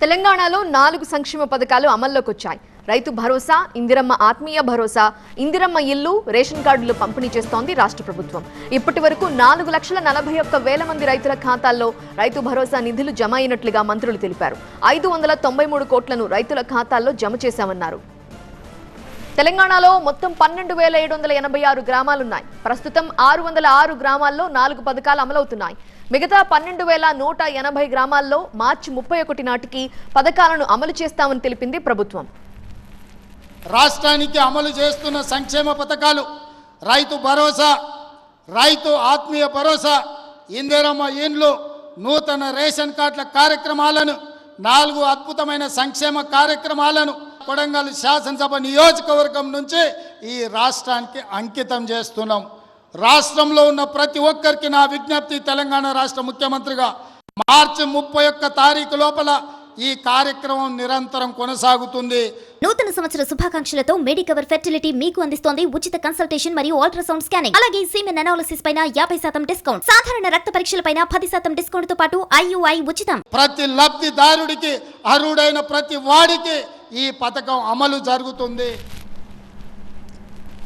తెలంగాణలో 4 సంక్షేమ పథకాలు అమల్లోకి వచ్చాయి. రైతు భరోసా, ఇందిరమ్మ ఆత్మీయ భరోసా, ఇందిరమ్మ ఇల్లు, రేషన్ కార్డులు పంపిణీ చేస్తోంది రాష్ట్ర ప్రభుత్వం. ఇప్పటి వరకు 4,41,000 మంది రైతుల ఖాతాల్లో రైతు భరోసా నిధులు జమ అయినట్లుగా మంత్రులు తెలిపారు. 593 కోట్లను రైతుల ఖాతాల్లో జమ చేశామన్నారు. తెలంగాణలో మొత్తం 12,786 గ్రామాలున్నాయి. ప్రస్తుతం 606 గ్రామాల్లో 4 పథకాలు అమలవుతున్నాయి. మిగతా 12,180 గ్రామాల్లో మార్చి 31 నాటికి పథకాలను అమలు చేస్తామని తెలిపింది ప్రభుత్వం. రాష్ట్రానికి అమలు చేస్తున్న సంక్షేమ పథకాలు రైతు భరోసా, రైతు ఆత్మీయ భరోసా, ఇందిరమ్మ ఇండ్లు, నూతన రేషన్ కార్డుల కార్యక్రమాలను, 4 అద్భుతమైన సంక్షేమ కార్యక్రమాలను కొడంగల్ శాసనసభ నియోజకవర్గం నుంచి ఈ రాష్ట్రానికి అంకితం చేస్తున్నాం. రాష్ట్రంలో ఉన్న ప్రతి ఒక్కరికి నా విజ్ఞప్తి, తెలంగాణ రాష్ట్ర ముఖ్యమంత్రిగా మార్చి 31 తారీఖు లోపల ఈ కార్యక్రమం నిరంతరం కొనసాగుతుంది. నూతన సంవత్సర శుభాకాంక్షలతో మెడికవర్ ఫెర్టిలిటీ మీకు అందిస్తోంది ఉచిత కన్సల్టేషన్ మరియు అల్ట్రాసౌండ్ స్కానింగ్. అలాగే సీమెన్ అనాలిసిస్ పైన 50% డిస్కౌంట్, సాధారణ రక్త పరీక్షల పైన 10% డిస్కౌంట్ తో పాటు IUI ఉచితం. ప్రతి లబ్ధిదారుడికి, అర్హుడైన ప్రతి వాడికి ఈ పథకం అమలు జరుగుతుంది.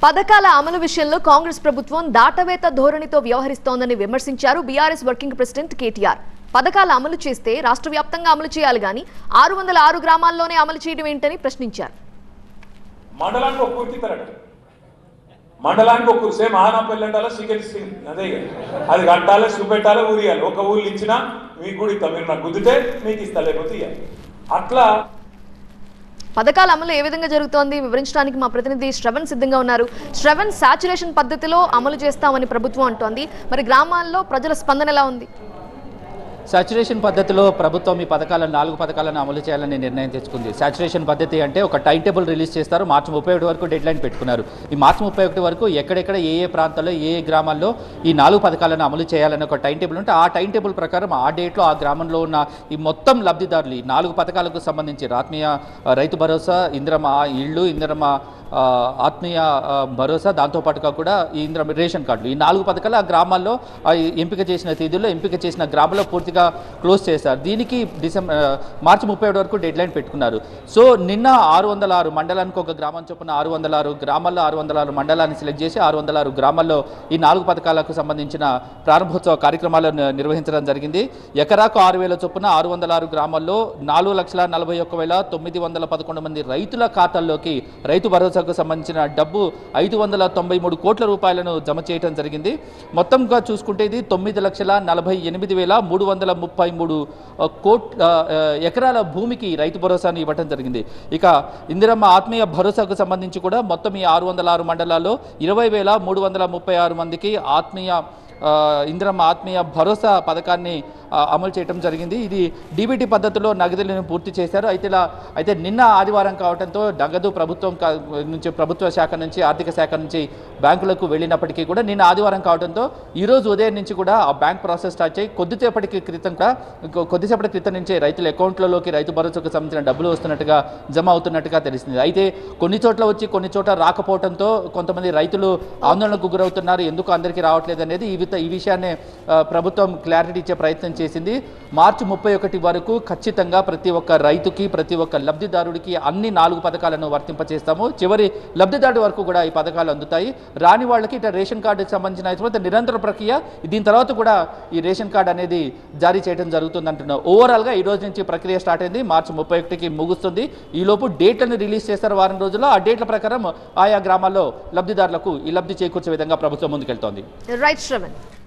పథకాల అమలు విషయంలో కాంగ్రెస్ ప్రభుత్వం దాటవేత ధోరణితో వ్యవహరిస్తోందని విమర్శించారు బీఆర్ఎస్ వర్కింగ్ ప్రెసిడెంట్ కేటీఆర్. పథకాల అమలు చేస్తే రాష్ట్ర వ్యాప్తంగా అమలు చేయాలి కానీ 606 గ్రామాల్లోనే అమలు చేయడం ఏంటని ప్రశ్నించారు. మండలానికి ఒక్కరు సేమ్ ఆనాపల్లి అంటారా, స్వీకరిస్తుంది అదే అది కట్టాలి, చూపెట్టాలి, ఊరియాలి. ఒక ఊళ్ళు ఇచ్చినా మీకు కూడా ఇస్తాం, మీరు నాకు గుద్దితే మీకు ఇస్తా, లేకపోతే ఇవ్వాలి. అట్లా పథకాల అమలు ఏ విధంగా జరుగుతోంది వివరించడానికి మా ప్రతినిధి శ్రవణ్ సిద్ధంగా ఉన్నారు. శ్రవణ్, సాచురేషన్ పద్ధతిలో అమలు చేస్తామని ప్రభుత్వం అంటోంది. మరి గ్రామాల్లో ప్రజల స్పందన ఎలా ఉంది? సాచురేషన్ పద్ధతిలో ప్రభుత్వం ఈ 4 పథకాలను అమలు చేయాలని నిర్ణయం తెచ్చుకుంది. సాచురేషన్ పద్ధతి అంటే ఒక టైం టేబుల్ రిలీజ్ చేస్తారు. మార్చి 31 వరకు డెడ్ లైన్ పెట్టుకున్నారు. ఈ మార్చి 31 వరకు ఎక్కడెక్కడ ఏ ప్రాంతాల్లో ఏ గ్రామాల్లో ఈ 4 పథకాలను అమలు చేయాలని ఒక టైం టేబుల్ ఉంటే ఆ టైం టేబుల్ ప్రకారం ఆ డేట్లో ఆ గ్రామంలో ఉన్న ఈ మొత్తం లబ్ధిదారులు ఈ 4 పథకాలకు సంబంధించి ఆత్మీయ రైతు భరోసా, ఇందిరమ్మ ఇళ్ళు, ఇందిరమ్మ ఆత్మీయ భరోసా, దాంతోపాటుగా కూడా ఈ ఇందిరమ్మ రేషన్ కార్డులు, ఈ 4 పథకాలు ఆ గ్రామాల్లో ఎంపిక చేసిన తేదీల్లో ఎంపిక చేసిన గ్రామాల్లో పూర్తిగా క్లోజ్ చేశారు. దీనికి మార్చి 31 వరకు డెడ్ లైన్ పెట్టుకున్నారు. సో నిన్న 606 మండలానికి ఒక గ్రామం చొప్పున 606 గ్రామాల్లో 606 మండలాన్ని సెలెక్ట్ చేసి 606 గ్రామాల్లో ఈ 4 పథకాలకు సంబంధించిన ప్రారంభోత్సవ కార్యక్రమాలను నిర్వహించడం జరిగింది. ఎకరాకు 6,000 చొప్పున 606 గ్రామాల్లో 4,41,911 మంది రైతుల ఖాతాల్లోకి రైతు భరోసాకు సంబంధించిన డబ్బు 593 కోట్ల రూపాయలను జమ చేయడం జరిగింది. మొత్తంగా చూసుకుంటే ఇది 9,48,333 కోట్ల ఎకరాల భూమికి రైతు భరోసాను ఇవ్వడం జరిగింది. ఇక ఇందిరమ్మ ఆత్మీయ భరోసాకు సంబంధించి కూడా మొత్తం ఈ 606 మండలాల్లో 20,336 మందికి ఇందిరమ్మ ఆత్మీయ భరోసా పథకాన్ని అమలు చేయడం జరిగింది. ఇది డీబీటీ పద్ధతిలో నగదులను పూర్తి చేశారు. అయితే నిన్న ఆదివారం కావడంతో నగదు ప్రభుత్వ శాఖ నుంచి, ఆర్థిక శాఖ నుంచి బ్యాంకులకు వెళ్ళినప్పటికీ కూడా నిన్న ఆదివారం కావడంతో ఈరోజు ఉదయం నుంచి కూడా ఆ బ్యాంక్ ప్రాసెస్ స్టార్ట్ చేయి కొద్దిసేపటి క్రితం నుంచే రైతుల అకౌంట్లలోకి రైతు భరోసాకు సంబంధించిన డబ్బులు వస్తున్నట్టుగా జమ అవుతున్నట్టుగా తెలిసింది. అయితే కొన్ని చోట్ల వచ్చి కొన్ని చోట్ల రాకపోవడంతో కొంతమంది రైతులు ఆందోళనకు గురవుతున్నారు. ఎందుకు అందరికీ రావట్లేదు అనేది ఈ విషయాన్ని ప్రభుత్వం క్లారిటీ ఇచ్చే ప్రయత్నం చేసింది. మార్చి 31 వరకు ఖచ్చితంగా ప్రతి ఒక్క రైతుకి, ప్రతి ఒక్క లబ్ధిదారుడికి అన్ని 4 పథకాలను వర్తింపచేస్తాము. చివరి లబ్ధిదారుడి వరకు కూడా ఈ పథకాలు అందుతాయి. రాని వాళ్ళకి ఇట్లా రేషన్ కార్డుకి సంబంధించిన నిరంతర ప్రక్రియ, దీని తర్వాత కూడా ఈ రేషన్ కార్డు అనేది జారీ చేయడం జరుగుతుంది అంటున్నారు. ఓవరాల్గా ఈ రోజు నుంచి ప్రక్రియ స్టార్ట్ అయింది. మార్చి 31కి ముగుస్తుంది. ఈలోపు డేట్లను రిలీజ్ చేస్తారు వారం రోజుల్లో. ఆ డేట్ల ప్రకారం ఆయా గ్రామాల్లో లబ్ధిదారులకు ఈ లబ్ధి చేకూర్చే విధంగా ప్రభుత్వం ముందుకెళ్తోంది. రైట్ శ్రవణ్.